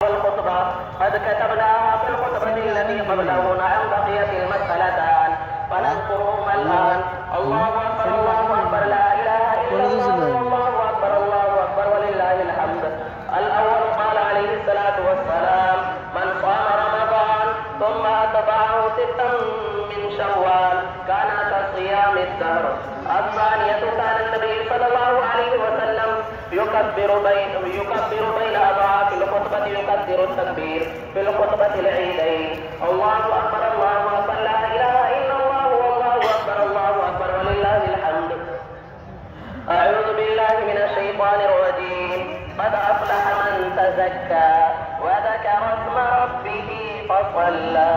الخطبة قد كتبناها في الخطبة التي قبله. نعم بقيت المسألتان فنذكرهما الآن. الله أكبر الله أكبر لا إله إلا الله الله أكبر الله أكبر ولله الحمد. الأول قال عليه الصلاة والسلام: من صام رمضان ثم أتبعه 6 من شوال كان كصيام الدهر. الثانية كان النبي صلى الله عليه وسلم يكبر بين أضعاف الخطبة، يكبر التكبير في الخطبة العيدين: الله أكبر الله أكبر لا إله إلا الله والله أكبر الله أكبر ولله الحمد. أعوذ بالله من الشيطان الرجيم. قد أفلح من تزكى وذكر اسم ربه فصلى.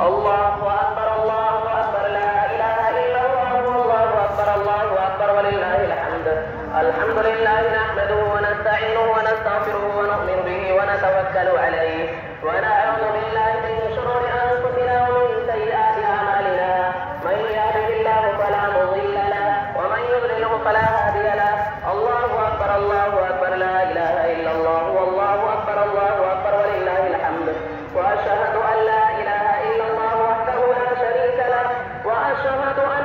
الله أكبر الله أكبر لا إله إلا الله والله أكبر الله أكبر ولله الحمد. الحمد لله نحمده ونستعينه ونستغفره ونؤمن به ونتوكل عليه ونعوذ بالله من شرور أنفسنا ومن سيئات أعمالنا. من يهده الله فلا مضل له ومن يضلله فلا هادي له. الله أكبر الله أكبر لا إله إلا الله والله أكبر الله أكبر ولله الحمد. وأشهد أن لا إله إلا الله وحده لا شريك له وأشهد أن